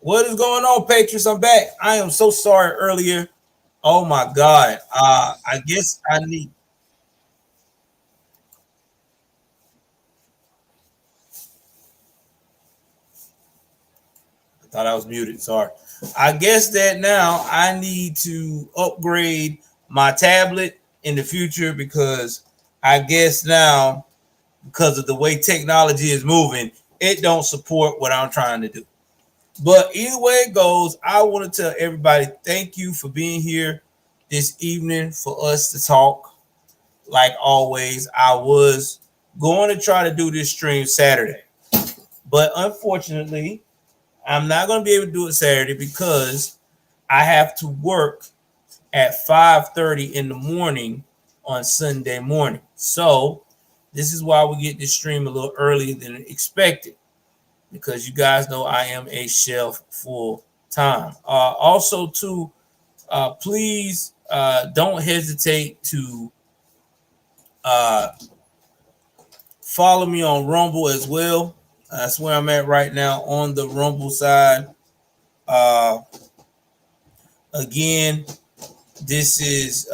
What is going on, Patriots? I'm back. I am so sorry earlier. Oh my God. I guess I need. I thought I was muted. Sorry. I guess that now I need to upgrade my tablet in the future because I guess now because of the way technology is moving, it don't support what I'm trying to do. But either way it goes, I want to tell everybody thank you for being here this evening for us to talk. Like always, I was going to try to do this stream Saturday, but unfortunately, I'm not going to be able to do it Saturday because I have to work at 5:30 in the morning on Sunday morning. So this is why we get this stream a little earlier than expected because you guys know I am a chef full time. Also, too, please don't hesitate to uh, follow me on Rumble as well. That's where I'm at right now on the Rumble side. Uh, Again, this is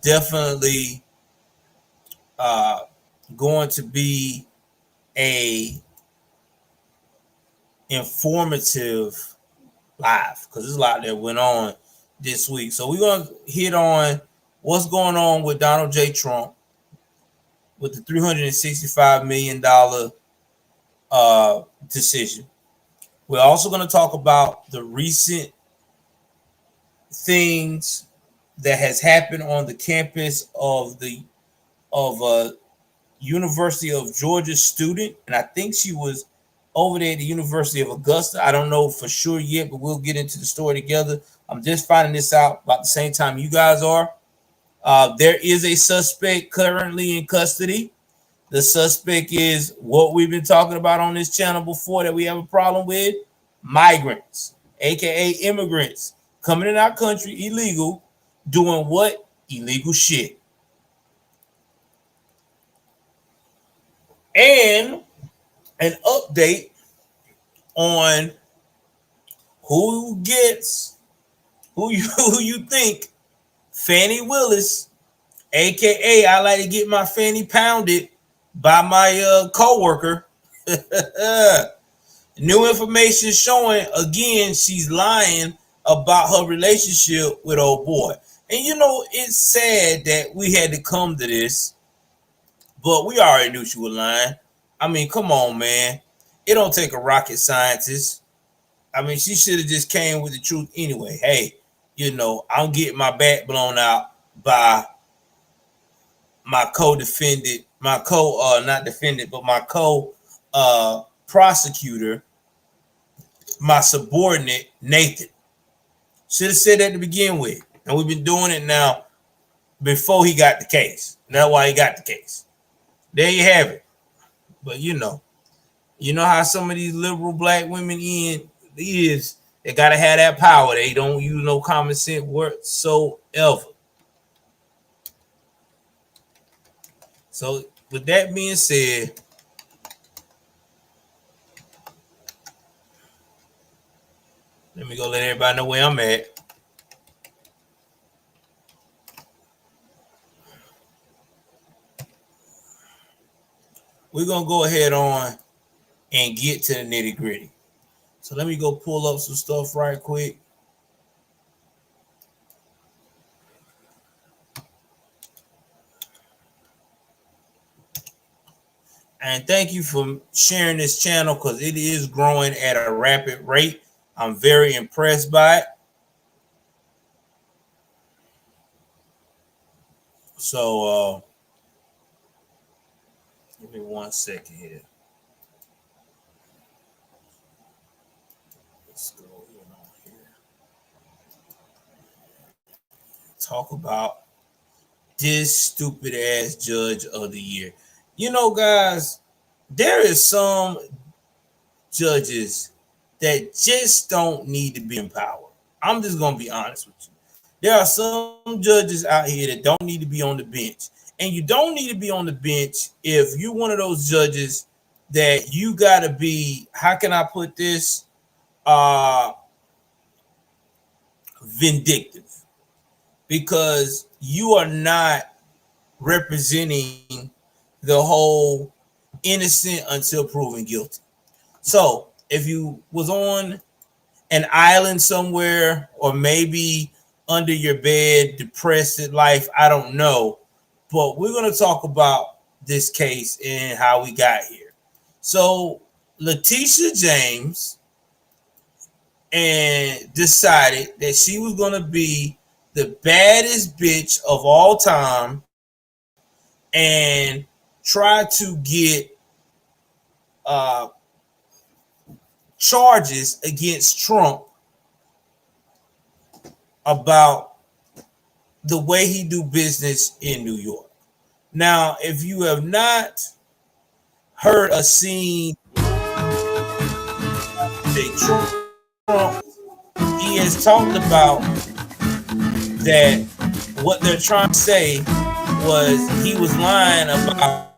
definitely uh, going to be a informative live because there's a lot that went on this week. So we're going to hit on what's going on with Donald J. Trump with the $365 million decision. We're also going to talk about the recent things that has happened on the campus of University of Georgia student, and I think she was over there at the University of Augusta. I don't know for sure yet, but we'll get into the story together. I'm just finding this out about the same time you guys are. There is a suspect currently in custody. The suspect is what we've been talking about on this channel before that we have a problem with: migrants, aka immigrants, coming in our country illegal, doing what? Illegal shit. And an update on who gets who you think Fanny Willis, aka I like to get my fanny pounded by my co-worker. New information showing again she's lying about her relationship with old boy. And you know, it's sad that we had to come to this, but we already knew she was lying. I mean, come on, man. It don't take a rocket scientist. I mean, she should have just came with the truth anyway. Hey, you know, I'm getting my back blown out by my co-defendant, my not defendant, but my prosecutor, my subordinate, Nathan. Should have said that to begin with. And we've been doing it now before he got the case. That's why he got the case. There you have it. But you know how some of these liberal black women is they gotta have that power. They don't use no common sense whatsoever. So with that being said, let me go let everybody know where I'm at. We're gonna go ahead on and get to the nitty gritty. So let me go pull up some stuff right quick. And thank you for sharing this channel because it is growing at a rapid rate. I'm very impressed by it. So give me 1 second here. Let's go here. Talk about this stupid ass judge of the year. You know, guys, there is some judges that just don't need to be in power. I'm just gonna be honest with you. There are some judges out here that don't need to be on the bench. And you don't need to be on the bench if you're one of those judges that you gotta be, how can I put this? vindictive because you are not representing the whole innocent until proven guilty. So if you was on an island somewhere or maybe under your bed, depressed at life, I don't know. But we're going to talk about this case and how we got here. So Letitia James and decided that she was going to be the baddest bitch of all time and try to get uh, charges against Trump about the way he do business in New York. Now, if you have not heard a scene that Trump, he has talked about that what they're trying to say was he was lying about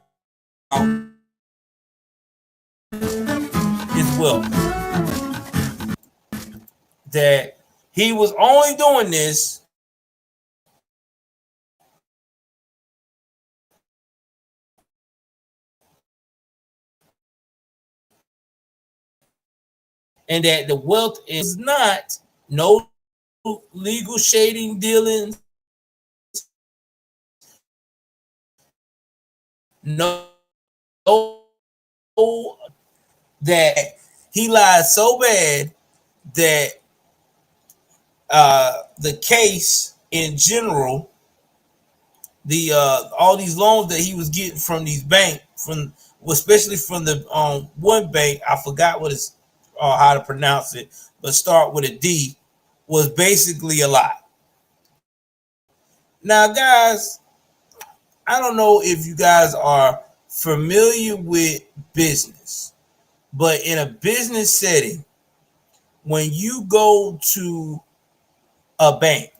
his wealth. That he was only doing this and that the wealth is not no legal shading dealings, no, that he lied so bad that the case in general, the all these loans that he was getting from these banks, from especially from the one bank, I forgot what it's how to pronounce it, but start with a D, was basically a lie. Now, guys, I don't know if you guys are familiar with business, but in a business setting, when you go to a bank,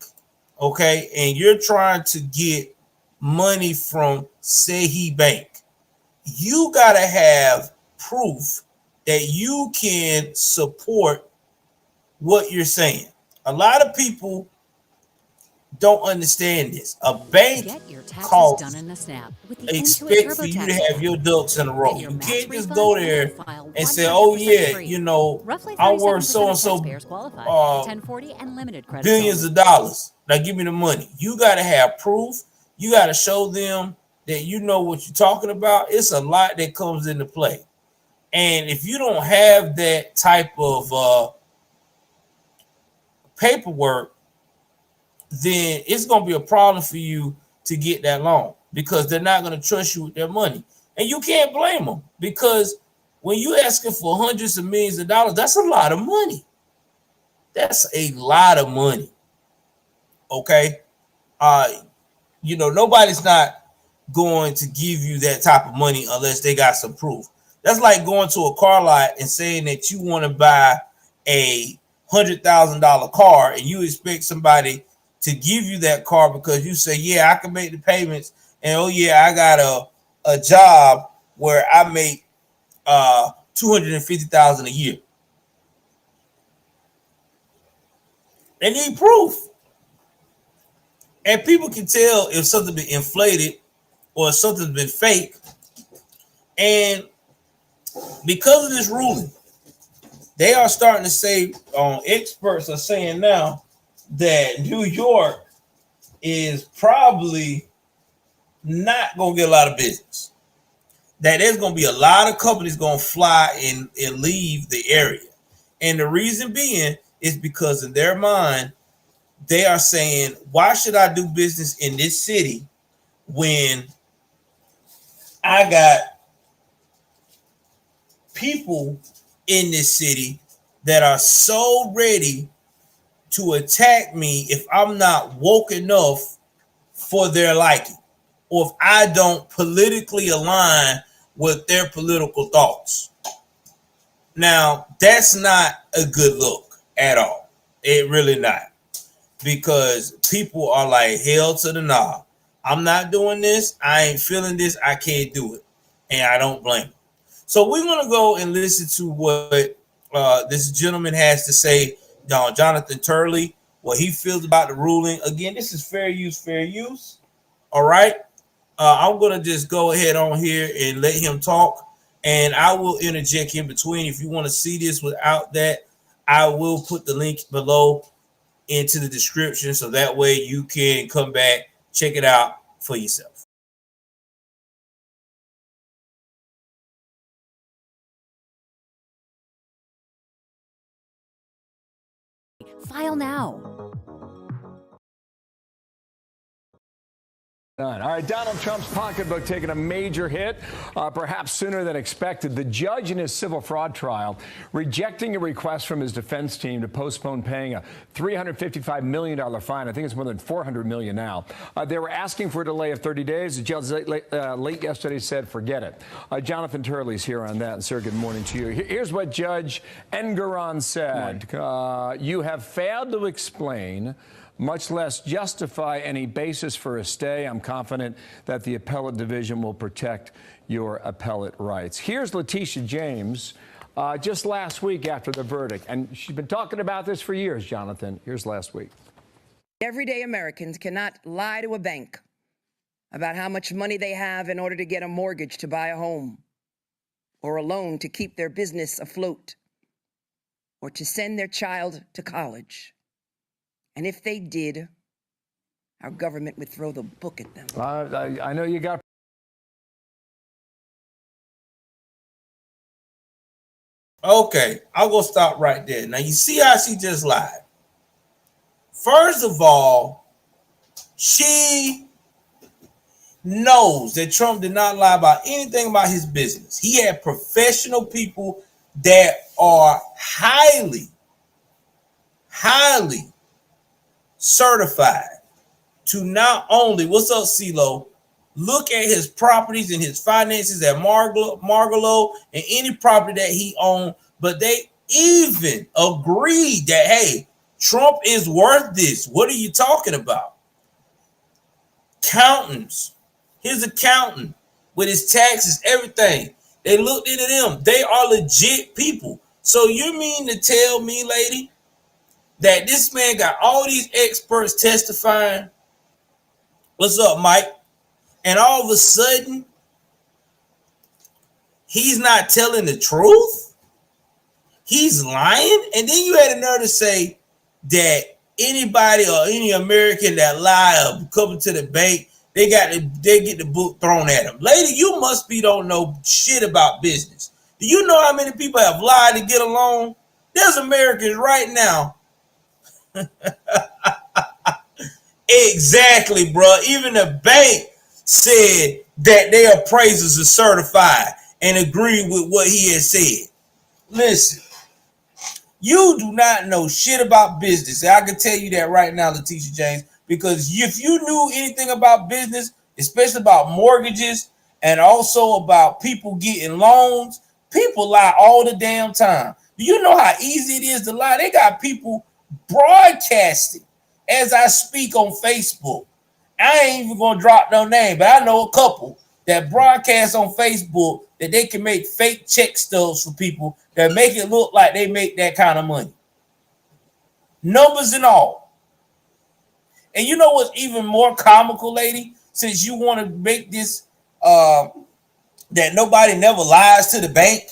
okay, and you're trying to get money from Sehi Bank, you got to have proof that you can support what you're saying. A lot of people don't understand this. A bank costs expect for you to have your ducks in a row. You can't just go there and say, "Oh yeah, you know, I'm worth so and so billions of dollars. Now give me the money." You got to have proof. You got to show them that you know what you're talking about. It's a lot that comes into play, and if you don't have that type of paperwork, then it's going to be a problem for you to get that loan because they're not going to trust you with their money. And you can't blame them because when you're asking for hundreds of millions of dollars, that's a lot of money. That's a lot of money. Okay. You know, nobody's not going to give you that type of money unless they got some proof. That's like going to a car lot and saying that you want to buy a $100,000 car and you expect somebody to give you that car because you say, yeah, I can make the payments, and oh yeah, I got a job where I make $250,000 a year. They need proof. And people can tell if something's been inflated or if something's been fake. And because of this ruling, they are starting to say, experts are saying now that New York is probably not going to get a lot of business. That there's going to be a lot of companies going to fly and leave the area. And the reason being is because in their mind, they are saying, why should I do business in this city when I got people in this city that are so ready to attack me if I'm not woke enough for their liking, or if I don't politically align with their political thoughts. Now, that's not a good look at all. It really not. Because people are like, hell to the nah. I'm not doing this. I ain't feeling this. I can't do it. And I don't blame them. So we're going to go and listen to what this gentleman has to say, Jonathan Turley, what he feels about the ruling. Again, this is fair use, fair use. All right. I'm going to just go ahead on here and let him talk, and I will interject in between. If you want to see this without that, I will put the link below into the description so that way you can come back, check it out for yourself. File now. All right, Donald Trump's pocketbook taking a major hit, perhaps sooner than expected. The judge in his civil fraud trial rejecting a request from his defense team to postpone paying a $355 million fine. I think it's more than $400 million now. They were asking for a delay of 30 days. The judge late yesterday said, forget it. Jonathan Turley's here on that. And sir, good morning to you. Here's what Judge Engoron said. You have failed to explain, much less justify, any basis for a stay. I'm confident that the appellate division will protect your appellate rights. Here's Letitia James just last week after the verdict. And she's been talking about this for years, Jonathan. Here's last week. Everyday Americans cannot lie to a bank about how much money they have in order to get a mortgage to buy a home, or a loan to keep their business afloat, or to send their child to college. And if they did, our government would throw the book at them. I know you got... Okay, I'll go stop right there. Now, you see how she just lied. First of all, she knows that Trump did not lie about anything about his business. He had professional people that are highly certified to not only, what's up, CeeLo, look at his properties and his finances at Margalo and any property that he owned, but they even agreed that, hey, Trump is worth this. What are you talking about? Accountants, his accountant with his taxes, everything. They looked into them. They are legit people. So you mean to tell me, lady, that this man got all these experts testifying? What's up, Mike? And all of a sudden, he's not telling the truth? He's lying? And then you had a nerve to say that anybody or any American that lie or come to the bank, they get the book thrown at them. Lady, you must be don't know shit about business. Do you know how many people have lied to get a loan? There's Americans right now. Exactly, bro. Even the bank said that their appraisers are certified and agree with what he has said. Listen, you do not know shit about business. I can tell you that right now, Letitia James, because if you knew anything about business, especially about mortgages and also about people getting loans, people lie all the damn time. Do you know how easy it is to lie? They got people broadcasting as I speak on Facebook. I ain't even gonna drop no name, but I know a couple that broadcast on Facebook that they can make fake check stubs for people that make it look like they make that kind of money. Numbers and all. And you know what's even more comical, lady? Since you want to make this that nobody never lies to the bank,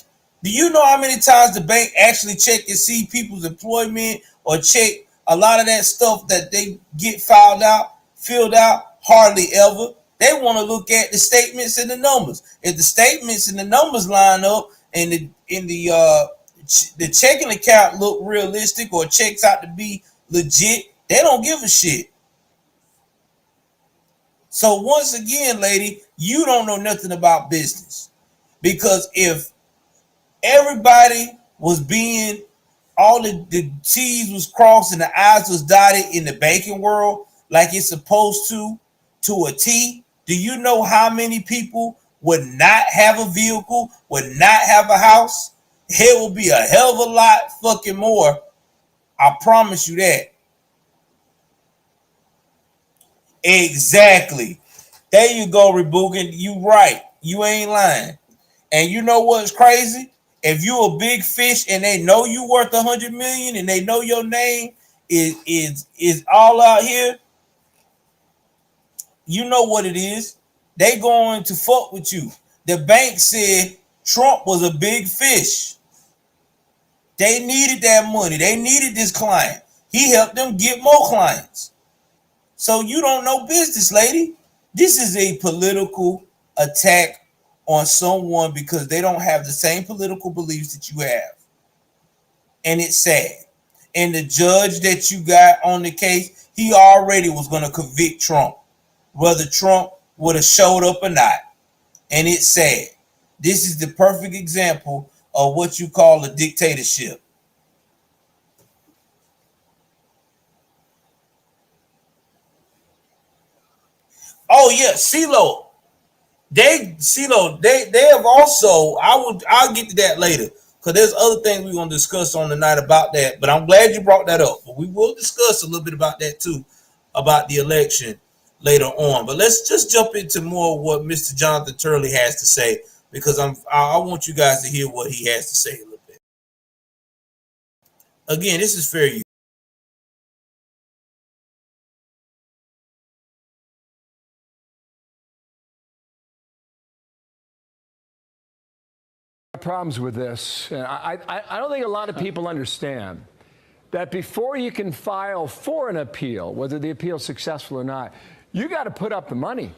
do you know how many times the bank actually check and see people's employment or check a lot of that stuff that they get filled out? Hardly ever. They want to look at the statements and the numbers. If the statements and the numbers line up and the checking account look realistic or checks out to be legit, they don't give a shit. So once again, lady, you don't know nothing about business, because if everybody was being, all the T's was crossed and the I's was dotted in the banking world like it's supposed to a T, do you know how many people would not have a vehicle, would not have a house? It will be a hell of a lot fucking more. I promise you that. Exactly. There you go, Rebukin. You right. You ain't lying. And you know what's crazy? If you a big fish and they know you worth 100 million and they know your name is all out here, you know what it is. They going to fuck with you. The bank said Trump was a big fish. They needed that money. They needed this client. He helped them get more clients. So you don't know business, lady. This is a political attack on someone because they don't have the same political beliefs that you have. And it's sad. And the judge that you got on the case, he already was going to convict Trump, whether Trump would have showed up or not. And it's sad. This is the perfect example of what you call a dictatorship. Oh yeah, CeeLo. They have also, I'll get to that later because there's other things we're gonna discuss on the night about that. But I'm glad you brought that up. But we will discuss a little bit about that too, about the election later on. But let's just jump into more of what Mr. Jonathan Turley has to say because I want you guys to hear what he has to say a little bit. Again, this is fair use. Problems with this. I don't think a lot of people understand that before you can file for an appeal, whether the appeal is successful or not, you got to put up the money.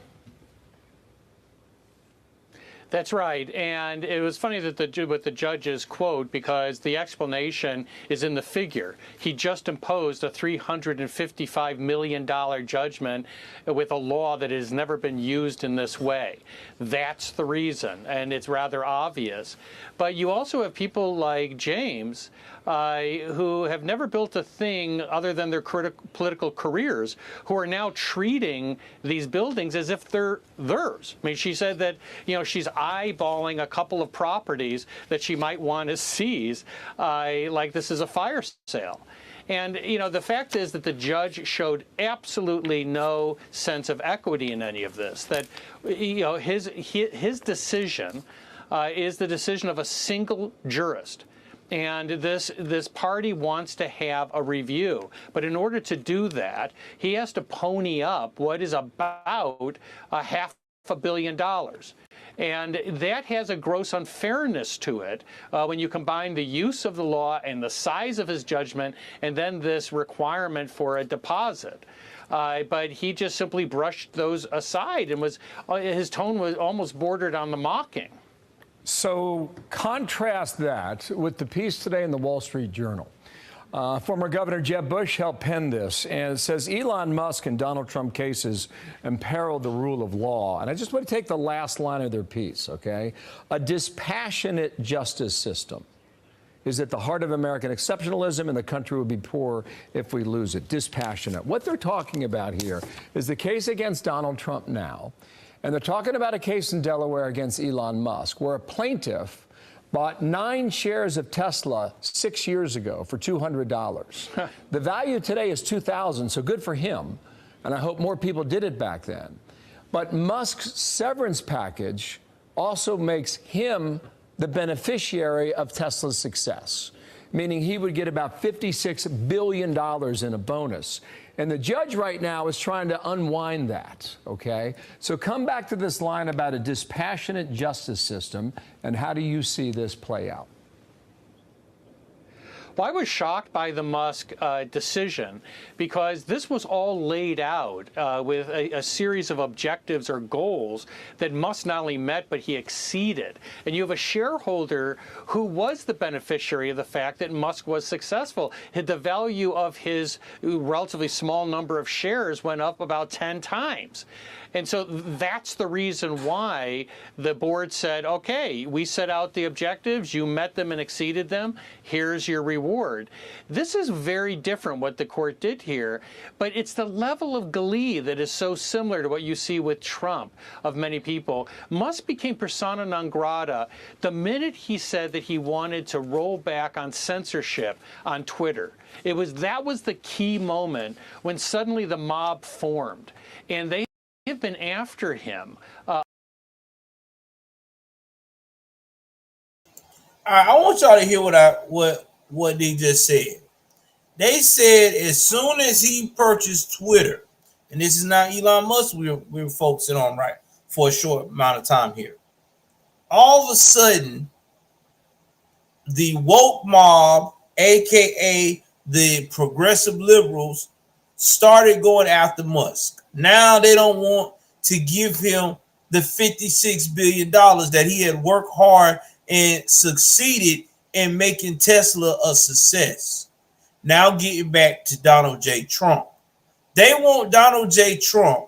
That's right. And it was funny that with the judge's quote, because the explanation is in the figure. He just imposed a $355 million judgment with a law that has never been used in this way. That's the reason. And it's rather obvious. But you also have people like James, who have never built a thing other than their political careers, who are now treating these buildings as if they're theirs. I mean, she said that, she's eyeballing a couple of properties that she might want to seize, like this is a fire sale. And, the fact is that the judge showed absolutely no sense of equity in any of this, that, his decision is the decision of a single jurist. And this party wants to have a review. But in order to do that, he has to pony up what is about $500 million. And that has a gross unfairness to it when you combine the use of the law and the size of his judgment and then this requirement for a deposit. But he just simply brushed those aside and his tone was almost bordered on the mocking. So contrast that with the piece today in the Wall Street Journal. Former Governor Jeb Bush helped pen this, and it says Elon Musk and Donald Trump cases imperil the rule of law. And I just want to take the last line of their piece, okay? A dispassionate justice system is at the heart of American exceptionalism, and the country will be poor if we lose it. Dispassionate. What they're talking about here is the case against Donald Trump now. And they're talking about a case in Delaware against Elon Musk, where a plaintiff bought 9 shares of Tesla 6 years ago for $200. The value today is $2,000, so good for him. And I hope more people did it back then. But Musk's severance package also makes him the beneficiary of Tesla's success, meaning he would get about $56 billion in a bonus. And the judge right now is trying to unwind that, okay? So come back to this line about a dispassionate justice system, and how do you see this play out? Well, I was shocked by the Musk decision because this was all laid out with a series of objectives or goals that Musk not only met, but he exceeded. And you have a shareholder who was the beneficiary of the fact that Musk was successful. The value of his relatively small number of shares went up about 10 times. And so that's the reason why the board said, okay, we set out the objectives, you met them and exceeded them, here's your reward. This is very different what the court did here, but it's the level of glee that is so similar to what you see with Trump of many people. Musk became persona non grata the minute he said that he wanted to roll back on censorship on Twitter. That was the key moment when suddenly the mob formed, and they have been after him. I want y'all to hear what they just said. They said as soon as he purchased Twitter, and this is not Elon Musk we're focusing on right for a short amount of time here. All of a sudden, the woke mob, aka the progressive liberals, started going after Musk. Now they don't want to give him the $56 billion that he had worked hard and succeeded in making Tesla a success. Now getting back to Donald J. Trump. They want Donald J. Trump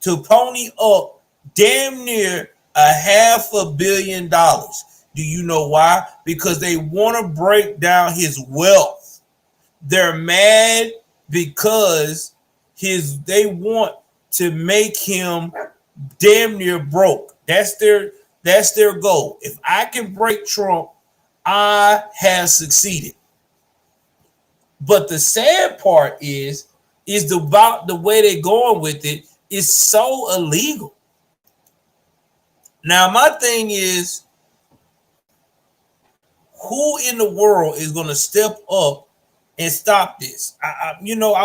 to pony up damn near $500 million. Do you know why? Because they want to break down his wealth. They're mad because they want to make him damn near broke. That's their goal. If I can break Trump, I have succeeded. But the sad part is about the way they're going with it is so illegal. Now, my thing is, who in the world is going to step up and stop this? I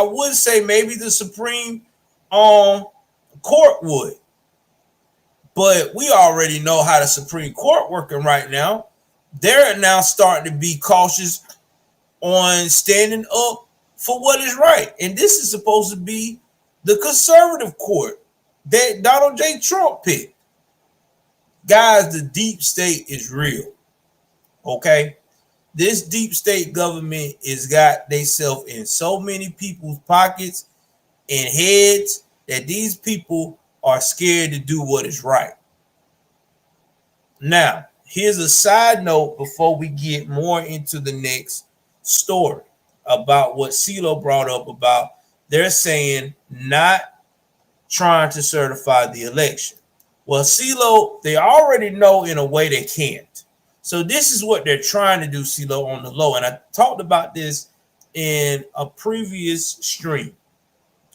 would say maybe the Supreme Court would, but we already know how the Supreme Court working right now. They're now starting to be cautious on standing up for what is right, and this is supposed to be the conservative court that Donald J. Trump picked. Guys, the deep state is real. Okay, this deep state government has got themselves in so many people's pockets and heads that these people are scared to do what is right. Now, here's a side note before we get more into the next story about what CeeLo brought up about they're saying not trying to certify the election. Well, CeeLo, they already know in a way they can't. So this is what they're trying to do, CeeLo, on the low. And I talked about this in a previous stream.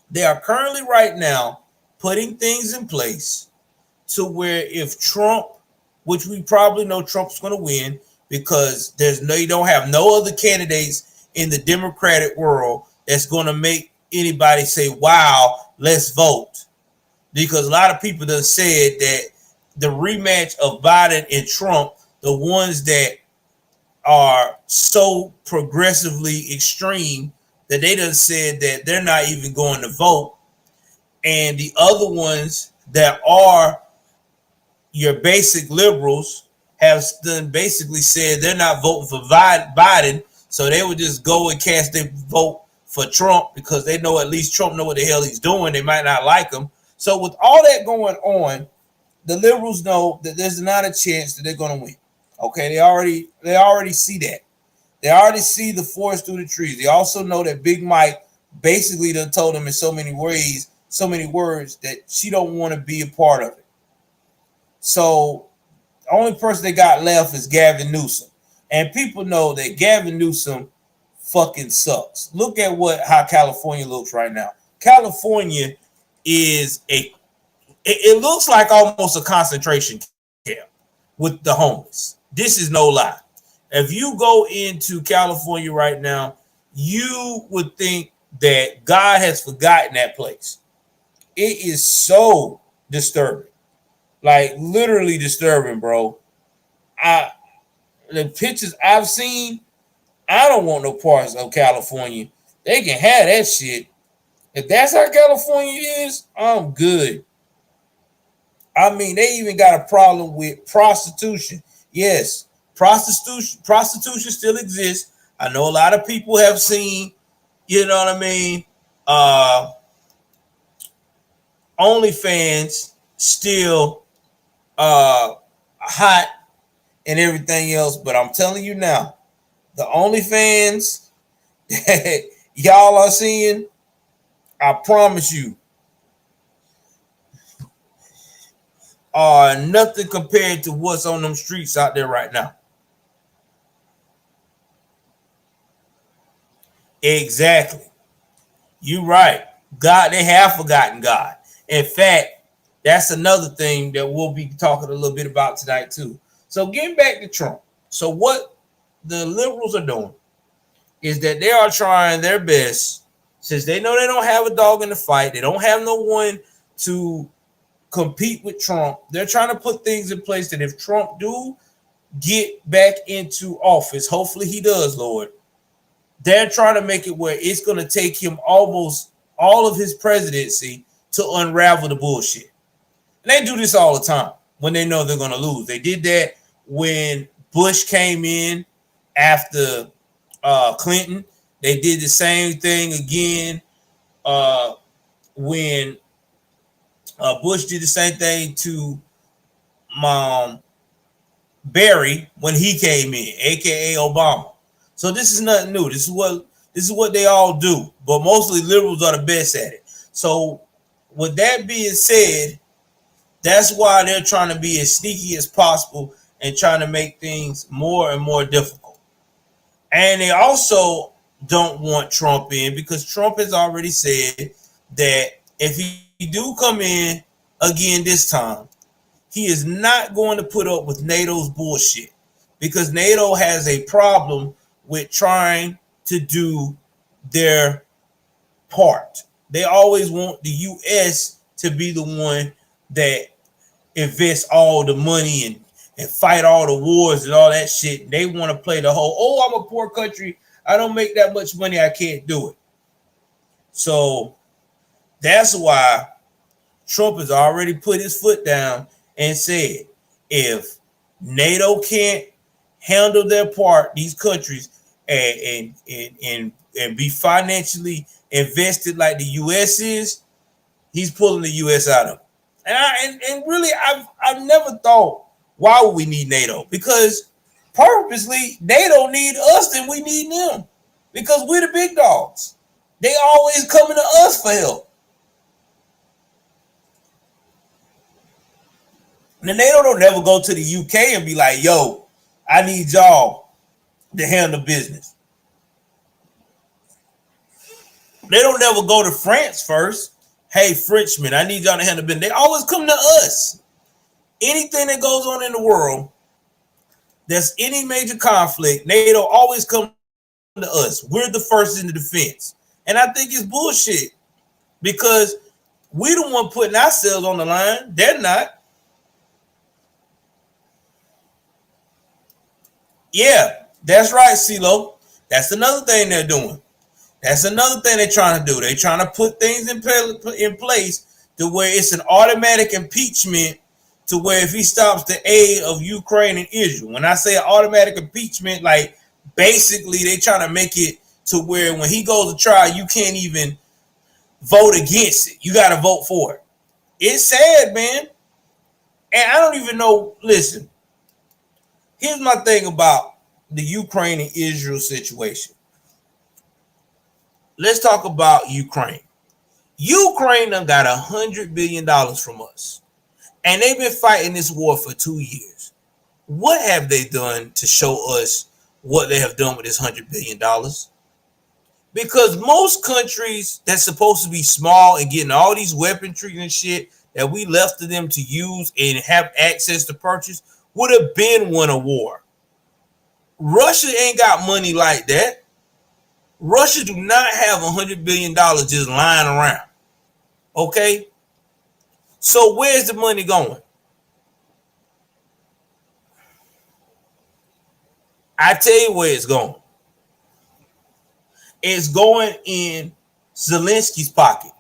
They are currently right now putting things in place to where if Trump, which we probably know Trump's going to win because you don't have no other candidates in the Democratic world that's going to make anybody say, wow, let's vote. Because a lot of people have said that the rematch of Biden and Trump, the ones that are so progressively extreme that they done said that they're not even going to vote. And the other ones that are your basic liberals have done basically said they're not voting for Biden. So they would just go and cast their vote for Trump because they know at least Trump know what the hell he's doing. They might not like him. So with all that going on, the liberals know that there's not a chance that they're going to win. Okay, they already see that. They already see the forest through the trees. They also know that Big Mike basically done told them in so many ways, so many words that she don't want to be a part of it. So the only person they got left is Gavin Newsom. And people know that Gavin Newsom fucking sucks. Look at how California looks right now. California is it looks like almost a concentration camp with the homeless. This is no lie. If you go into California right now, you would think that God has forgotten that place. It is so disturbing. Like literally disturbing, bro. The pictures I've seen, I don't want no parts of California. They can have that shit. If that's how California is, I'm good. I mean, they even got a problem with prostitution. Yes, prostitution still exists. I know a lot of people have seen, you know what I mean, OnlyFans still hot and everything else, but I'm telling you now, the OnlyFans that y'all are seeing, I promise you, are nothing compared to what's on them streets out there right now. Exactly. You're right. God, they have forgotten God. In fact, that's another thing that we'll be talking a little bit about tonight too. So getting back to Trump. So what the liberals are doing is that they are trying their best, since they know they don't have a dog in the fight, they don't have no one to compete with Trump. They're trying to put things in place that if Trump do get back into office, hopefully he does, Lord, they're trying to make it where it's going to take him almost all of his presidency to unravel the bullshit. And they do this all the time when they know they're going to lose. They did that when Bush came in after Clinton. They did the same thing again when Bush did the same thing to Barry when he came in, aka Obama. So this is nothing new. This is what they all do, but mostly liberals are the best at it. So with that being said, that's why they're trying to be as sneaky as possible and trying to make things more and more difficult. And they also don't want Trump in because Trump has already said that if he do come in again this time, he is not going to put up with NATO's bullshit because NATO has a problem with trying to do their part. They always want the U.S. to be the one that invest all the money and fight all the wars and all that shit. They want to play the whole, oh, I'm a poor country, I don't make that much money, I can't do it. So that's why Trump has already put his foot down and said, if NATO can't handle their part, these countries, and be financially invested like the U.S. is, he's pulling the U.S. out of it. And really, I've never thought, why would we need NATO? Because purposely, they don't need us, then we need them. Because we're the big dogs. They always coming to us for help. And NATO don't never go to the UK and be like, yo, I need y'all to handle business. They don't never go to France first. Hey, Frenchmen, I need y'all to handle business. They always come to us. Anything that goes on in the world, that's any major conflict, NATO always come to us. We're the first in the defense. And I think it's bullshit because we the one putting ourselves on the line. They're not. Yeah, that's right, CeeLo. That's another thing they're doing. That's another thing they're trying to do. They're trying to put things in place to where it's an automatic impeachment to where if he stops the aid of Ukraine and Israel. When I say automatic impeachment, like basically they trying to make it to where when he goes to trial, you can't even vote against it. You got to vote for it. It's sad, man. And I don't even know. Listen, here's my thing about the Ukraine and Israel situation. Let's talk about Ukraine. Ukraine done got $100 billion from us. And they've been fighting this war for 2 years. What have they done to show us what they have done with this $100 billion? Because most countries that's supposed to be small and getting all these weaponry and shit that we left to them to use and have access to purchase would have been won a war. Russia ain't got money like that. Russia do not have $100 billion just lying around. Okay? So where's the money going? I tell you where it's going. It's going in Zelensky's pocket.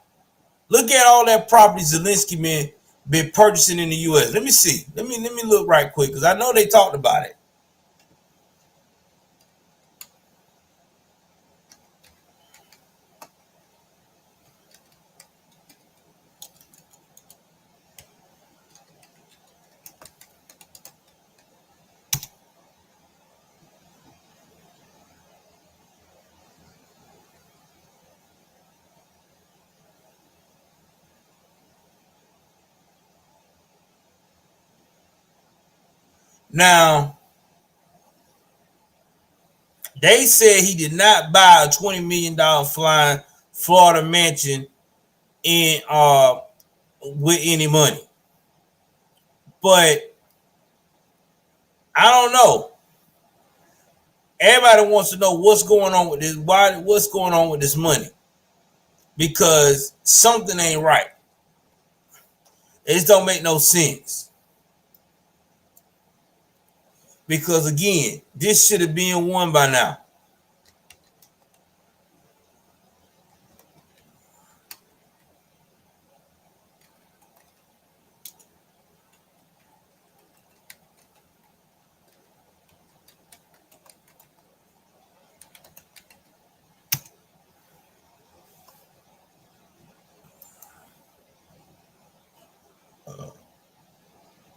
Look at all that property Zelensky been purchasing in the U.S. Let me see. Let me look right quick because I know they talked about it. Now, they said he did not buy a $20 million flying Florida mansion in with any money. But I don't know. Everybody wants to know what's going on with this. What's going on with this money? Because something ain't right. It just don't make no sense. Because again, this should have been won by now.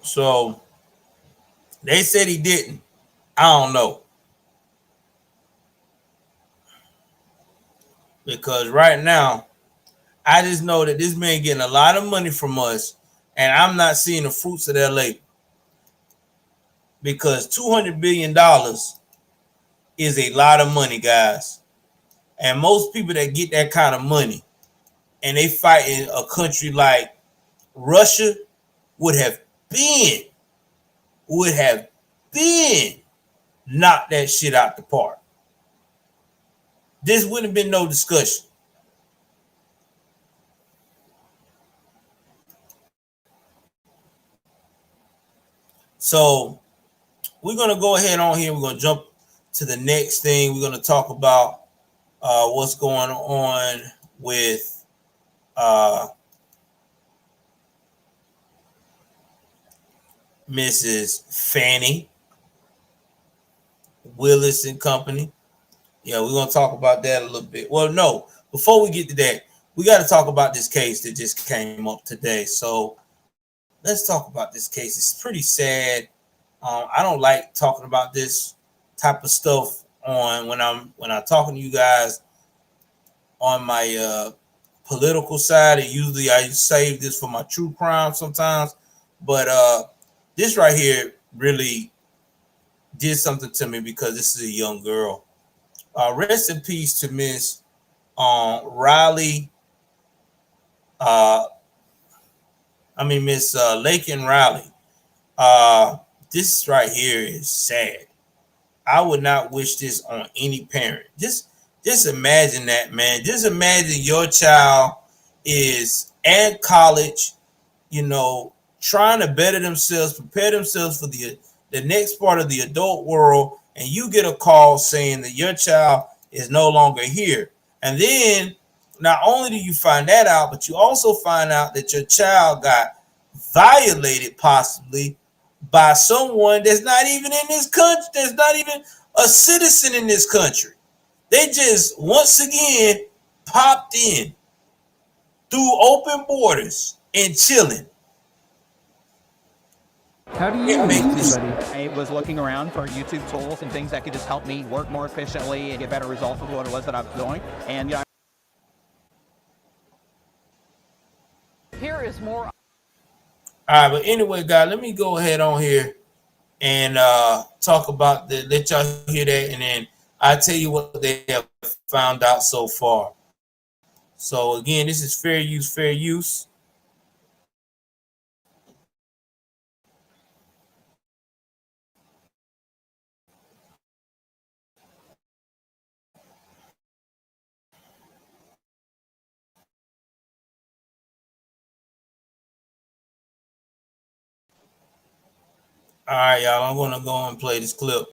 So they said he didn't. I don't know. Because right now, I just know that this man getting a lot of money from us, and I'm not seeing the fruits of their labor. Because $200 billion is a lot of money, guys. And most people that get that kind of money and they fight in a country like Russia would have been knocked that shit out the park. This wouldn't have been no discussion. So we're going to go ahead on here. We're going to jump to the next thing. We're going to talk about what's going on with Mrs. Fanil Willis and company. Yeah, we're going to talk about that a little bit. Well, no, before we get to that, we got to talk about this case that just came up today. So let's talk about this case. It's pretty sad. I don't like talking about this type of stuff on when I'm talking to you guys on my political side. And usually I save this for my true crime sometimes, but this right here really did something to me because this is a young girl. Rest in peace to Miss Riley. Miss Laken Riley. This right here is sad. I would not wish this on any parent. Just imagine that, man. Just imagine your child is at college, trying to better themselves, prepare themselves for the next part of the adult world, and you get a call saying that your child is no longer here. And then not only do you find that out, but you also find out that your child got violated possibly by someone that's not even in this country, that's not even a citizen in this country. They just once again popped in through open borders and chilling. How do you make this? I was looking around for YouTube tools and things that could just help me work more efficiently and get better results with what it was that I was doing. And Here is more. All right, but anyway, guys, let me go ahead on here and talk about let y'all hear that, and then I'll tell you what they have found out so far. So again, this is fair use, fair use. All right, y'all, I'm going to go and play this clip.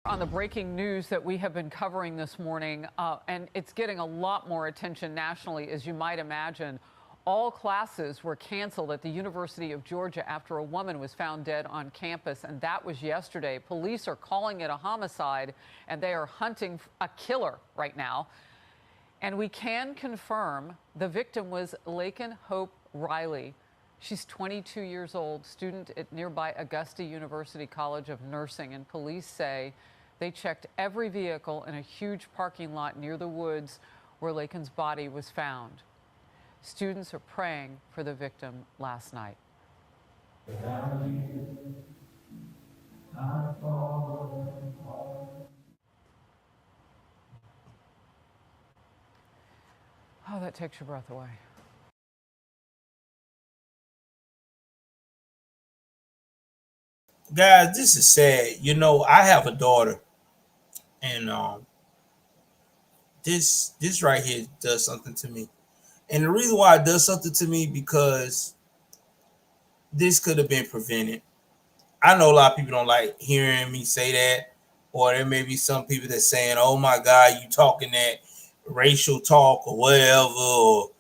On the breaking news that we have been covering this morning, and it's getting a lot more attention nationally, as you might imagine. All classes were canceled at the University of Georgia after a woman was found dead on campus, and that was yesterday. Police are calling it a homicide, and they are hunting a killer right now. And we can confirm the victim was Laken Hope Riley. She's 22 years old, student at nearby Augusta University College of Nursing, and police say they checked every vehicle in a huge parking lot near the woods where Laken's body was found. Students are praying for the victim last night. Oh, that takes your breath away. Guys, this is sad. I have a daughter, and this right here does something to me. And the reason why it does something to me because this could have been prevented. I know a lot of people don't like hearing me say that, or there may be some people that saying, "Oh my God, you talking that racial talk or whatever, or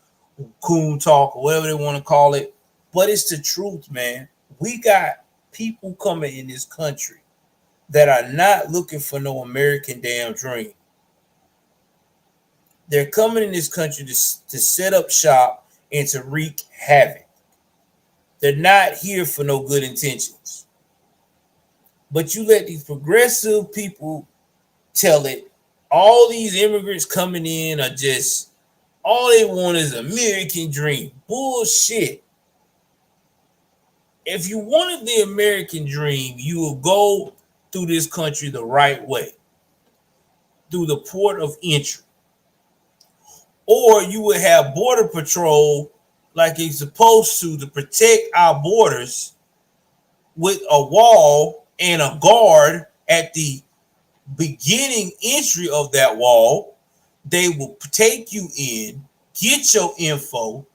coon talk or whatever they want to call it." But it's the truth, man. We got people coming in this country that are not looking for no American damn dream. They're coming in this country to set up shop and to wreak havoc. They're not here for no good intentions. But you let these progressive people tell it. All these immigrants coming in are just all they want is American dream. Bullshit. If you wanted the American dream, you will go through this country the right way, through the port of entry. Or you would have border patrol like it's supposed to protect our borders with a wall and a guard at the beginning entry of that wall. They will take you in, get your info,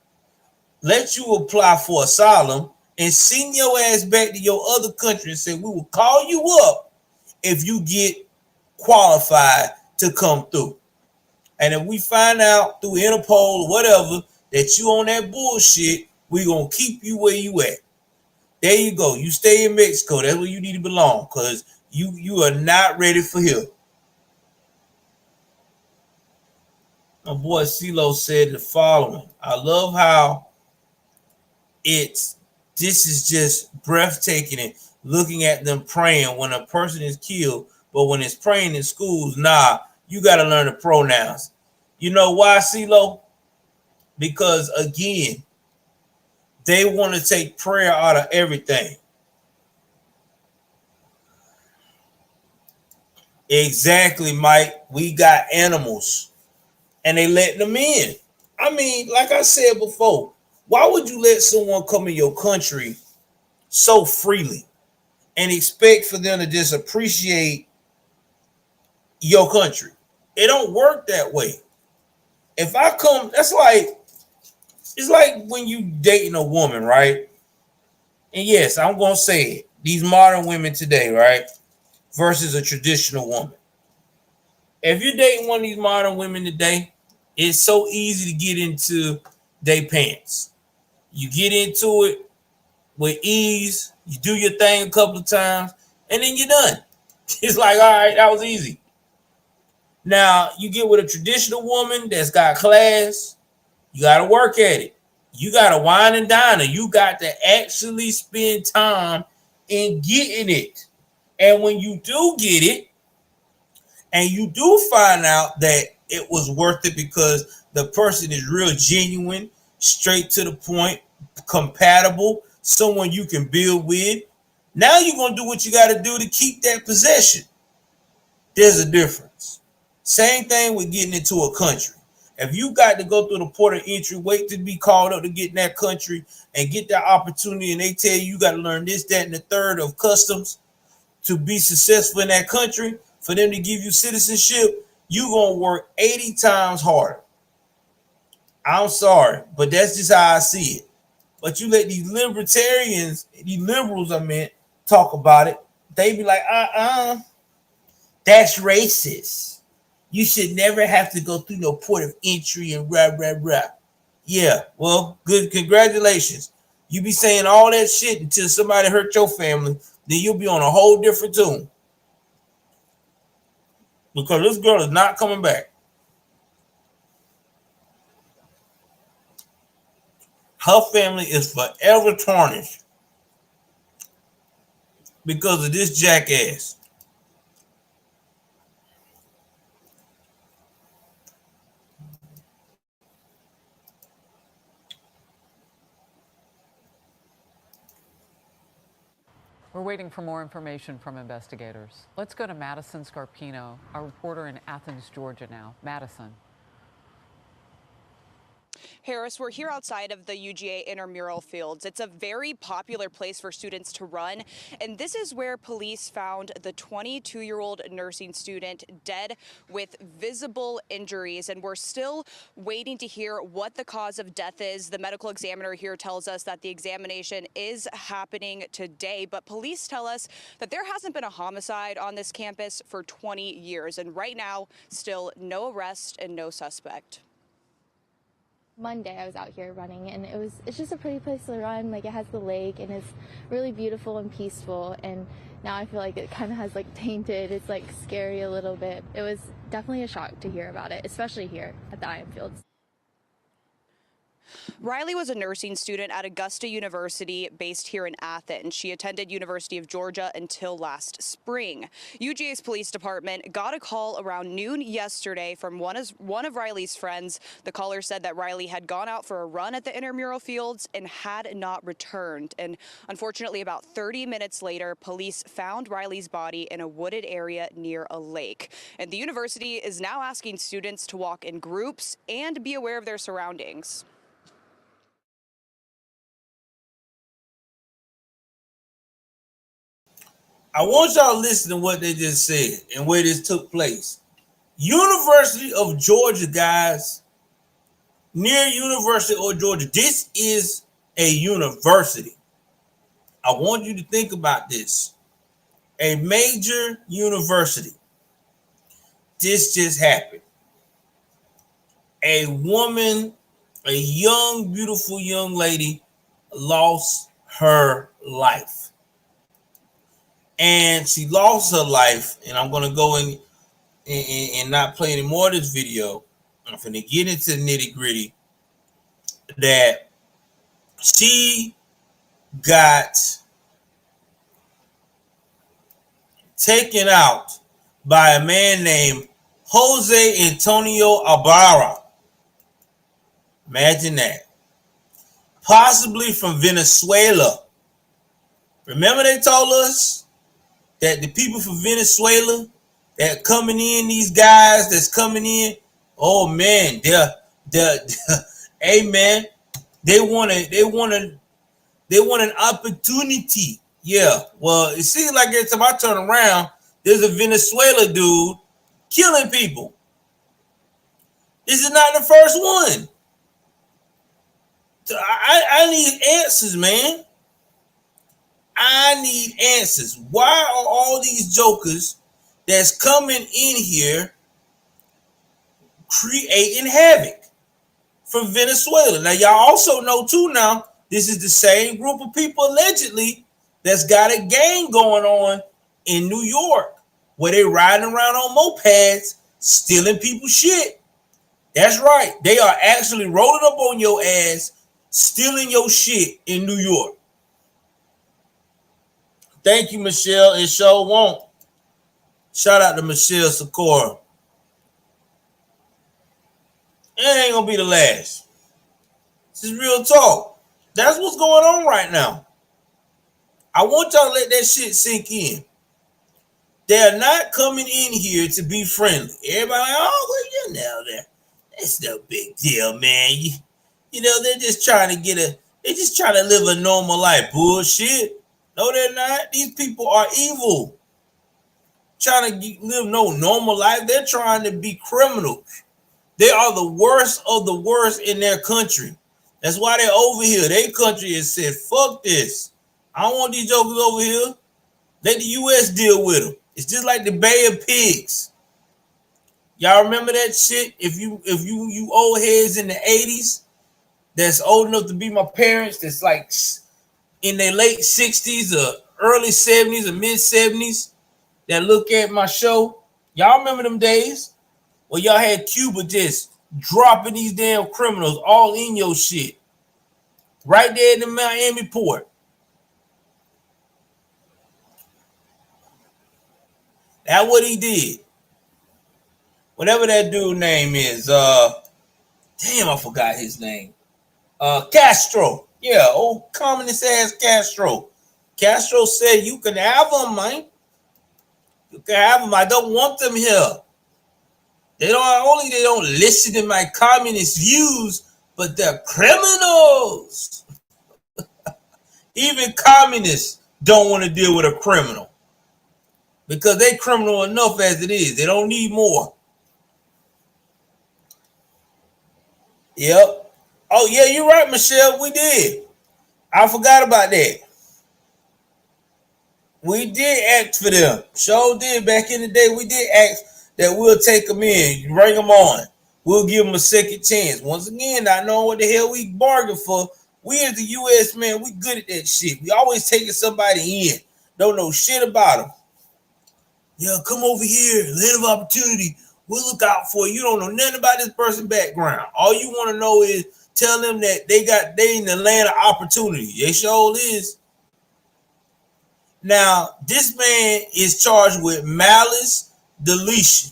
let you apply for asylum, and send your ass back to your other country and say, we will call you up if you get qualified to come through. And if we find out through Interpol or whatever that you on that bullshit, we gonna keep you where you at. There you go. You stay in Mexico. That's where you need to belong, because you are not ready for here. My boy CeeLo said the following. I love how this is just breathtaking and looking at them praying when a person is killed, but when it's praying in schools, nah, you got to learn the pronouns. You know why, CeeLo? Because again, they want to take prayer out of everything. Exactly, Mike. We got animals and they letting them in. I mean, like I said before, why would you let someone come in your country so freely and expect for them to just appreciate your country? It don't work that way. If I come, it's like when you dating a woman, right? And yes, I'm gonna say it. These modern women today, right, versus a traditional woman. If you're dating one of these modern women today, it's so easy to get into their pants. You get into it with ease. You do your thing a couple of times, and then you're done. It's like, all right, that was easy. Now you get with a traditional woman that's got class. You got to work at it. You got to wine and dine her. You got to actually spend time in getting it. And when you do get it, and you do find out that it was worth it because the person is real genuine, straight to the point, compatible, someone you can build with, now you're going to do what you got to do to keep that possession. There's a difference. Same thing with getting into a country. If you got to go through the port of entry, wait to be called up to get in that country and get that opportunity, and they tell you got to learn this, that, and the third of customs to be successful in that country, for them to give you citizenship, you're going to work 80 times harder. I'm sorry, but that's just how I see it. But you let these libertarians, these liberals, talk about it. They be like, that's racist. You should never have to go through no port of entry and rah, rah, rah. Yeah, well, good. Congratulations. You be saying all that shit until somebody hurt your family, then you'll be on a whole different tune. Because this girl is not coming back. Her family is forever tarnished because of this jackass. We're waiting for more information from investigators. Let's go to Madison Scarpino, our reporter in Athens, Georgia now. Madison. Harris, we're here outside of the UGA intramural fields. It's a very popular place for students to run, and this is where police found the 22-year-old nursing student dead with visible injuries, and we're still waiting to hear what the cause of death is. The medical examiner here tells us that the examination is happening today, but police tell us that there hasn't been a homicide on this campus for 20 years, and right now, still no arrest and no suspect. Monday I was out here running, and it's just a pretty place to run. Like, it has the lake and it's really beautiful and peaceful, and now I feel like it kind of has like tainted. It's like scary a little bit. It was definitely a shock to hear about it, especially here at the IM Fields. Riley was a nursing student at Augusta University based here in Athens. She attended University of Georgia until last spring. UGA's police department got a call around noon yesterday from one of Riley's friends. The caller said that Riley had gone out for a run at the intramural fields and had not returned. And unfortunately, about 30 minutes later, police found Riley's body in a wooded area near a lake. And the university is now asking students to walk in groups and be aware of their surroundings. I want y'all to listen to what they just said and where this took place. University of Georgia, guys. Near University of Georgia. This is a university. I want you to think about this. A major university. This just happened. A woman, a young, beautiful young lady lost her life. And she lost her life, and I'm going to go in and not play any more of this video. I'm going to get into the nitty gritty that she got taken out by a man named Jose Antonio Ibarra. Imagine that. Possibly from Venezuela. Remember they told us that the people from Venezuela that coming in, these guys that's coming in, oh man, hey man, they want an opportunity. Yeah, well, it seems like every time I turn around, there's a Venezuela dude killing people. This is not the first one. I need answers, man. I need answers. Why are all these jokers that's coming in here creating havoc from Venezuela? Now, y'all also know too now, this is the same group of people allegedly that's got a gang going on in New York where they riding around on mopeds stealing people's shit. That's right. They are actually rolling up on your ass, stealing your shit in New York. Thank you, Michelle. It sure won't. Shout out to Michelle Sikora. It ain't gonna be the last. This is real talk. That's what's going on right now. I want y'all to let that shit sink in. They're not coming in here to be friendly. Everybody like, oh, well, you know that. That's no big deal, man. You know, they're just trying to they're just trying to live a normal life. Bullshit. No, they're not. These people are evil. Trying to live no normal life. They're trying to be criminals. They are the worst of the worst in their country. That's why they're over here. Their country has said, fuck this. I don't want these jokers over here. Let the U.S. deal with them. It's just like the Bay of Pigs. Y'all remember that shit? If you old heads in the 80s that's old enough to be my parents, that's like in their late 60s or early 70s or mid 70s that look at my show, y'all remember them days where y'all had Cuba just dropping these damn criminals all in your shit right there in the Miami port. That's what he did. Whatever that dude name is, damn, I forgot his name. Castro. Yeah, old communist ass Castro. Castro said, you can have them, man. You can have them. I don't want them here. They don't listen to my communist views, but they're criminals. Even communists don't want to deal with a criminal because they criminal enough as it is. They don't need more. Yep. Oh, yeah, you're right, Michelle. We did. I forgot about that. We did act for them. Sure did. Back in the day, we did act that we'll take them in, bring them on. We'll give them a second chance. Once again, not knowing what the hell we bargained for. We as the U.S., man, we good at that shit. We always taking somebody in. Don't know shit about them. Yeah, come over here. Land of opportunity. We'll look out for you. You don't know nothing about this person's background. All you want to know is tell them that they in the land of opportunity. They sure is. Now, this man is charged with malice deletion,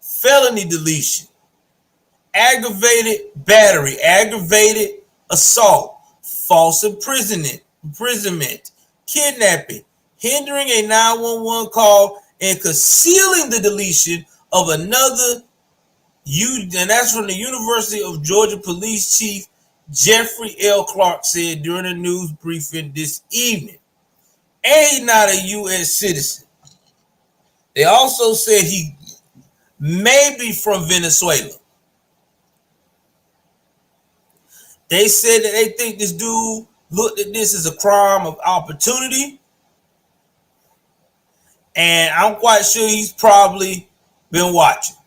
felony deletion, aggravated battery, aggravated assault, false imprisonment, kidnapping, hindering a 911 call, and concealing the deletion of another. And that's from the University of Georgia Police Chief Jeffrey L. Clark said during a news briefing this evening. And he's not a U.S. citizen. They also said he may be from Venezuela. They said that they think this dude looked at this as a crime of opportunity. And I'm quite sure he's probably been watching.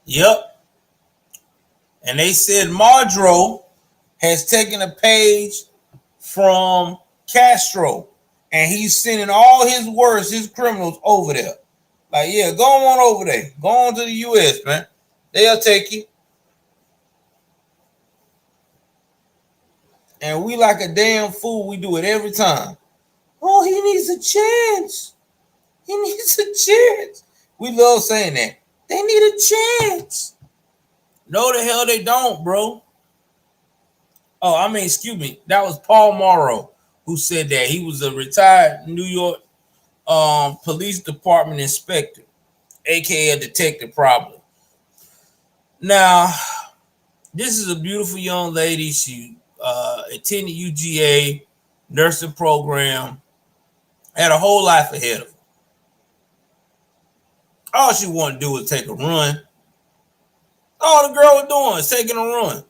Yep. And they said Maduro has taken a page from Castro, and he's sending all his worst, his criminals over there. Like, yeah, go on over there. Go on to the U.S., man. They'll take you. And we like a damn fool. We do it every time. Oh, he needs a chance. He needs a chance. We love saying that. They need a chance. No, the hell they don't, bro. Oh, I mean, excuse me. That was Paul Morrow who said that. He was a retired New York police department inspector, aka a detective, probably. Now, this is a beautiful young lady. She attended UGA nursing program, had a whole life ahead of her. All she wanted to do was take a run. All the girl was doing is taking a run.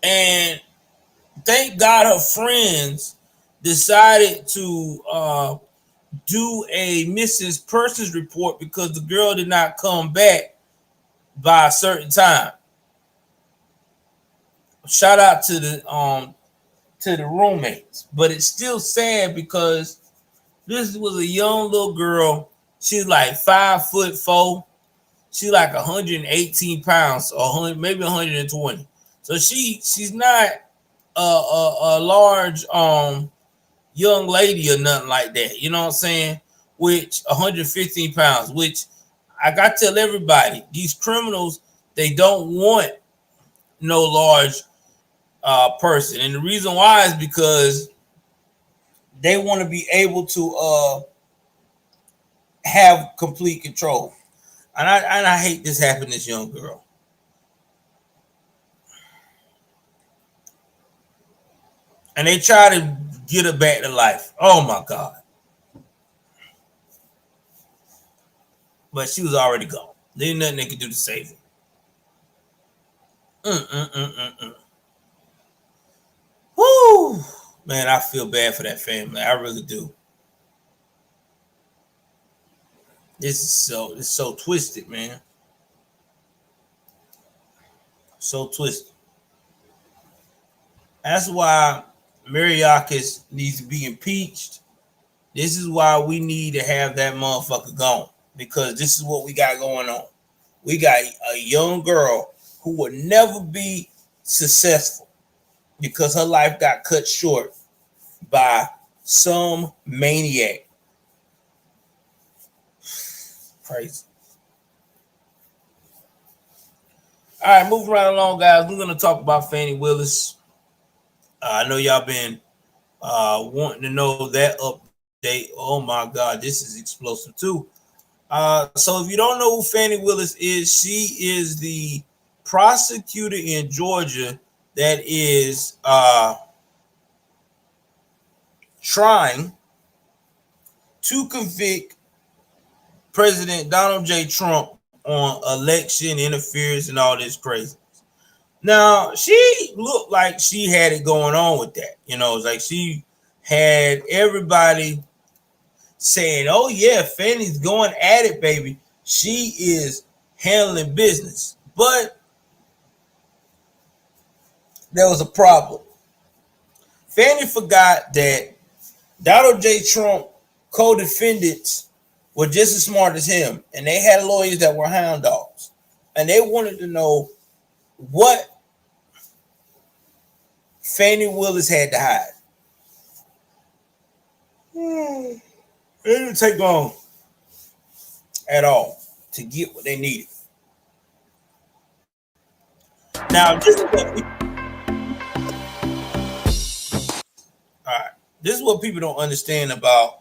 And thank God her friends decided to do a missing persons report because the girl did not come back by a certain time. Shout out to the roommates, but it's still sad because this was a young little girl. She's like 5'4". She's like 118 pounds, or maybe 120. So she's not a large young lady or nothing like that. You know what I'm saying? Which 115 pounds, which I got to tell everybody, these criminals, they don't want no large person. And the reason why is because they want to be able to have complete control. And I hate this happened to this young girl. And they try to get her back to life. Oh my God. But she was already gone. There ain't nothing they could do to save her. Woo! Man, I feel bad for that family. I really do. It's so twisted, man. So twisted. That's why Mariakis needs to be impeached. This is why we need to have that motherfucker gone, because this is what we got going on. We got a young girl who will never be successful because her life got cut short by some maniac. Crazy. All right, moving right along, guys. We're going to talk about Fanil Willis. I know y'all been wanting to know that update. Oh my God, this is explosive too. So if you don't know who Fanil Willis is, she is the prosecutor in Georgia that is trying to convict President Donald J. Trump on election interference and all this crazy. Now, she looked like she had it going on with that. You know, it's like she had everybody saying, oh, yeah, Fanny's going at it, baby. She is handling business. But there was a problem. Fanny forgot that Donald J. Trump co-defendants were just as smart as him, and they had lawyers that were hound dogs. And they wanted to know what Fanil Willis had to hide. It didn't take long at all to get what they needed. Now, this is what people don't understand about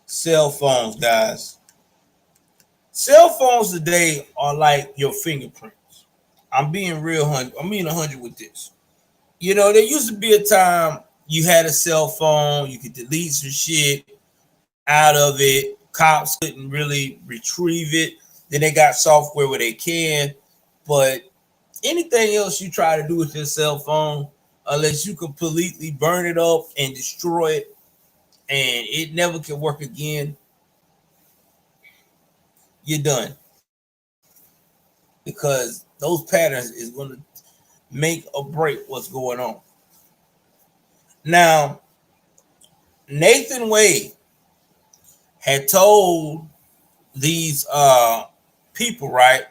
cell phones, guys. Cell phones today are like your fingerprints. I'm being real 100 with this. You know, there used to be a time you had a cell phone, you could delete some shit out of it. Cops couldn't really retrieve it. Then they got software where they can. But anything else you try to do with your cell phone, unless you completely burn it up and destroy it, and it never can work again, you're done. Because those patterns is going to make or break what's going on. Now, Nathan Wade had told these people, right,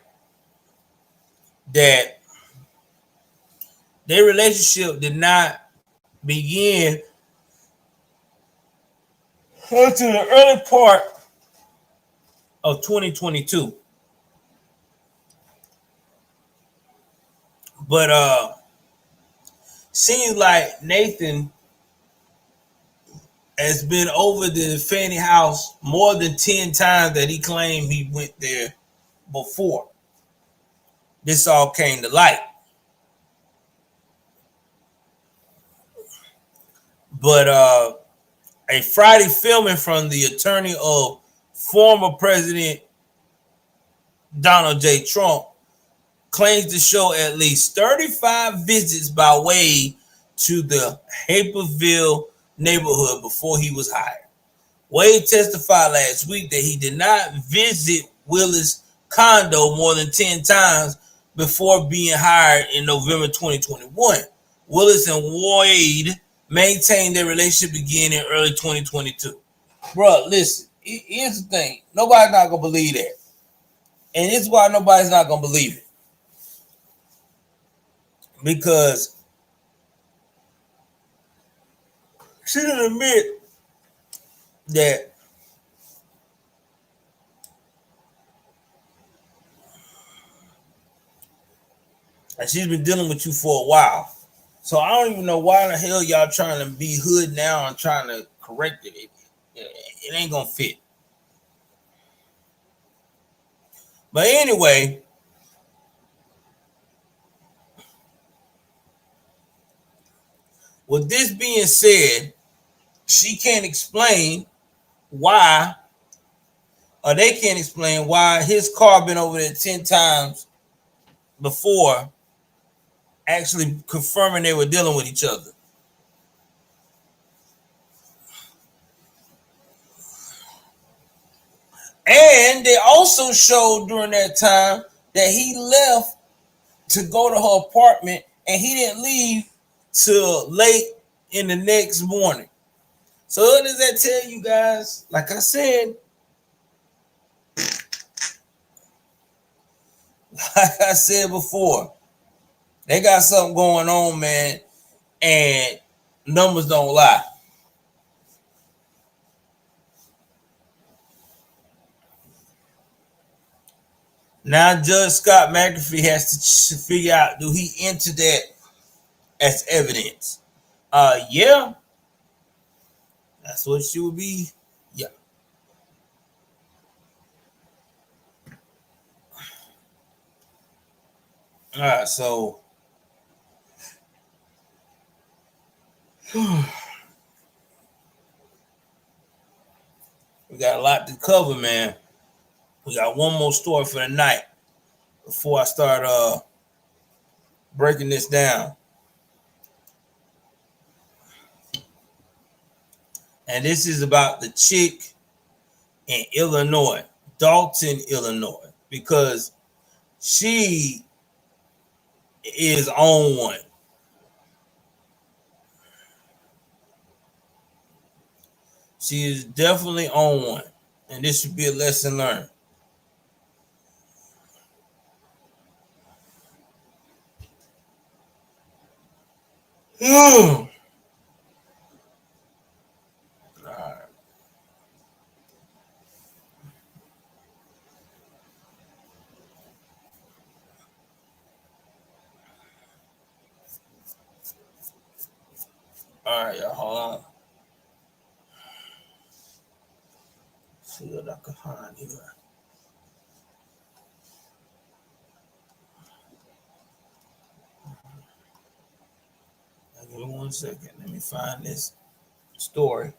that their relationship did not begin until the early part of 2022. But seems like Nathan has been over the Fanny house more than 10 times that he claimed he went there before this all came to light. But a Friday filming from the attorney of former President Donald J. Trump claims to show at least 35 visits by Wade to the Haverville neighborhood before he was hired. Wade testified last week that he did not visit Willis' condo more than 10 times before being hired in November 2021. Willis and Wade maintained their relationship beginning in early 2022. Bro, listen, here's the thing. Nobody's not going to believe that. And this is why nobody's not going to believe it. Because she didn't admit that she's been dealing with you for a while. So I don't even know why the hell y'all trying to be hood now and trying to correct it. It ain't gonna fit. But anyway, with this being said, she can't explain why, or they can't explain why his car been over there 10 times before actually confirming they were dealing with each other. And they also showed during that time that he left to go to her apartment and he didn't leave till late in the next morning. So what does that tell you guys? Like I said, before, they got something going on, man, and numbers don't lie. Now Judge Scott McAfee has to figure out, do he enter that as evidence? Yeah, that's what she would be. Yeah. All right, so we got a lot to cover, man. We got one more story for the night before I start breaking this down. And this is about the chick in Illinois, Dalton, Illinois, because she is on one. She is definitely on one. And this should be a lesson learned. All right, y'all, hold on. See what I can find here. Give me 1 second. Let me find this story.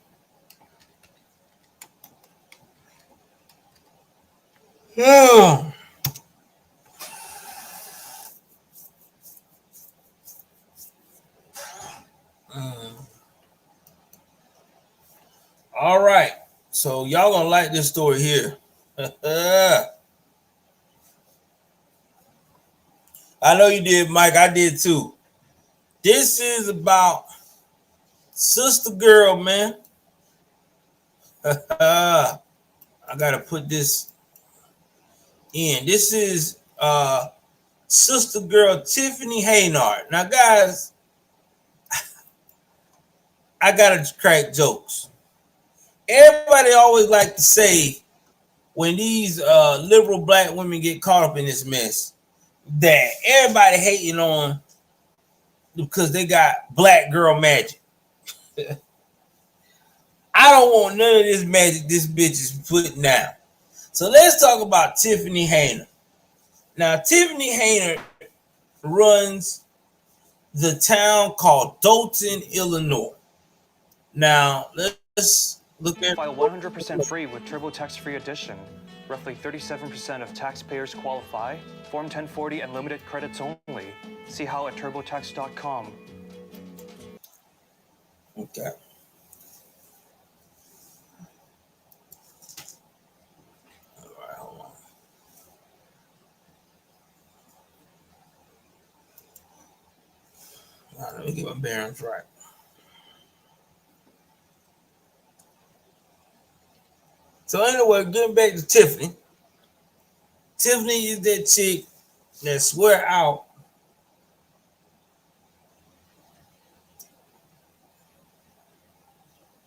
Yeah. All right. So y'all gonna like this story here. I know you did, Mike. I did too. This is about sister girl, man. I gotta put this in. This is sister girl Tiffany Haynard. Now, guys, I gotta crack jokes. Everybody always like to say when these liberal black women get caught up in this mess that everybody hating on because they got black girl magic. I don't want none of this magic this bitch is putting out. So let's talk about Tiffany Haynard. Now, Tiffany Haynard runs the town called Dalton, Illinois. Now, let's look at... File 100% free with TurboTax Free Edition. Roughly 37% of taxpayers qualify. Form 1040 and limited credits only. See how at TurboTax.com. Okay. All right, hold on. All right, let me get my bearings right. So anyway, getting back to Tiffany. Tiffany is that chick that swear out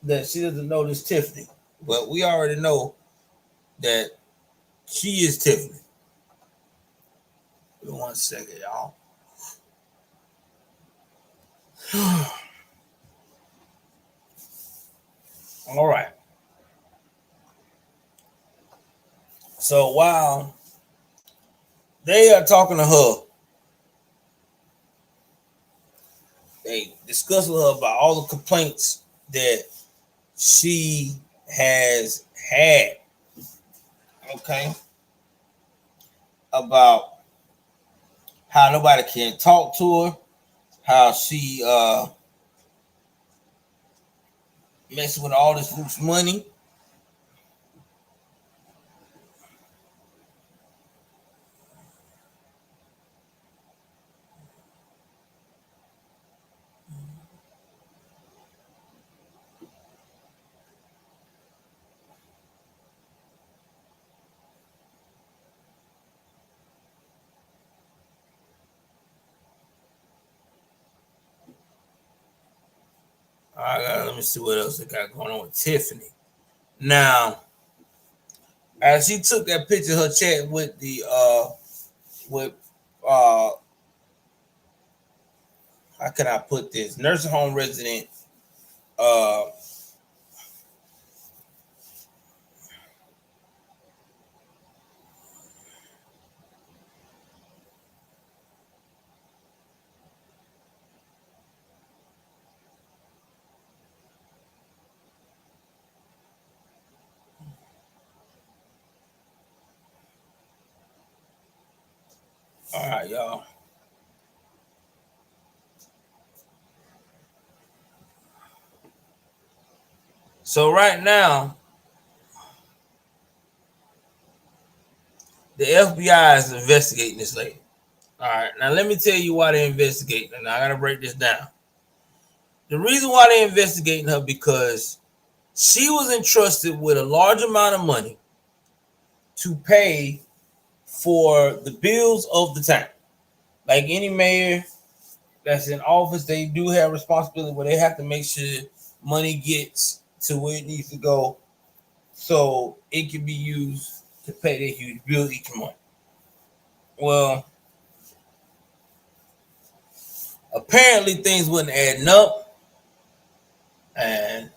that she doesn't know this Tiffany. But we already know that she is Tiffany. Wait 1 second, y'all. All right. So while they are talking to her, they discuss with her about all the complaints that she has had. Okay. About how nobody can talk to her, how she messing with all this loose money. Let me see what else they got going on with Tiffany. Now, as she took that picture, her chat with the with how can I put this nursing home resident all right, y'all. So right now, the FBI is investigating this lady. All right, now let me tell you why they're investigating. And I gotta break this down. The reason why they're investigating her because she was entrusted with a large amount of money to pay for the bills of the town. Like any mayor that's in office, they do have responsibility where they have to make sure money gets to where it needs to go so it can be used to pay their huge bill each month. Well, apparently things wasn't adding up, and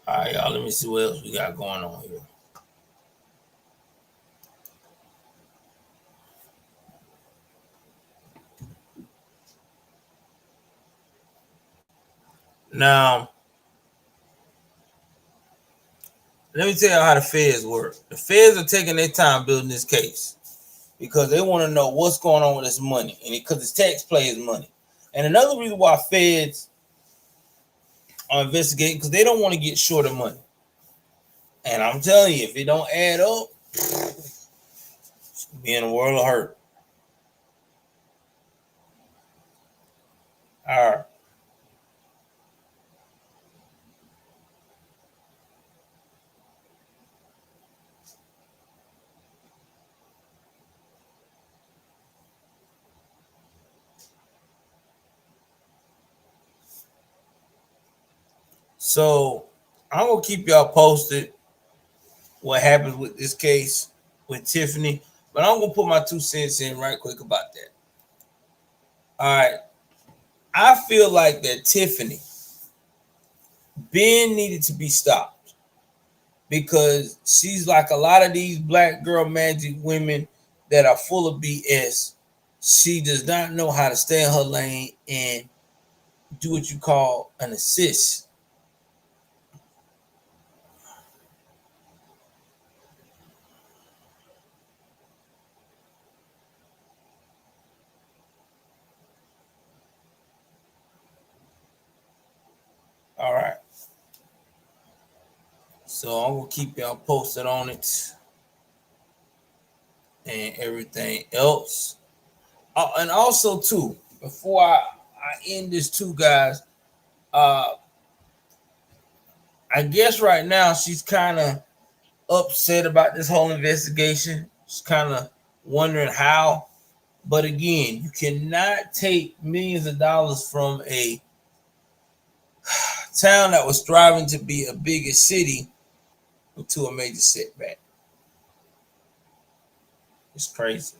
all right, y'all, let me see what else we got going on here. Now, let me tell you how the feds work. The feds are taking their time building this case because they want to know what's going on with this money, and because it's taxpayers' money. And another reason why feds are investigating because they don't want to get short of money. And I'm telling you, if it don't add up, it's gonna be in a world of hurt. All right. So I'm gonna keep y'all posted what happens with this case with Tiffany, but I'm gonna put my 2 cents in right quick about that. All right, I feel like that Tiffany Ben needed to be stopped because she's like a lot of these black girl magic women that are full of BS. She does not know how to stay in her lane and do what you call an assist. All right. So I'm gonna keep y'all posted on it and everything else. And also too, before I end this too, guys, I guess right now she's kind of upset about this whole investigation. She's kind of wondering how. But again, you cannot take millions of dollars from a town that was striving to be a bigger city into a major setback. It's crazy.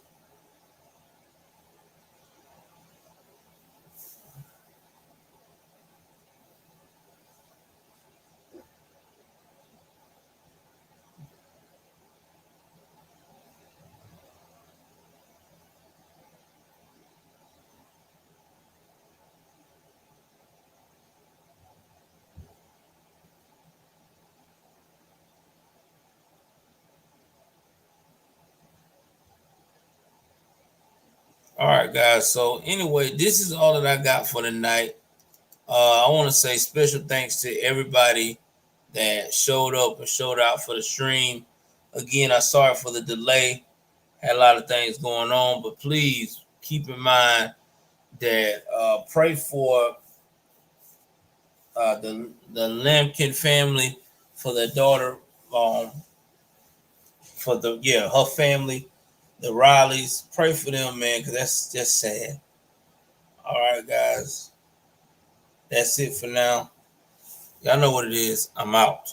All right, guys. So anyway, this is all that I got for tonight. I want to say special thanks to everybody that showed up and showed out for the stream. Again, I'm sorry for the delay. Had a lot of things going on, but please keep in mind that pray for the Laken family, for their daughter, for her family, the Rileys. Pray for them, man, because that's just sad. All right, guys, that's it for now. Y'all know what it is. I'm out.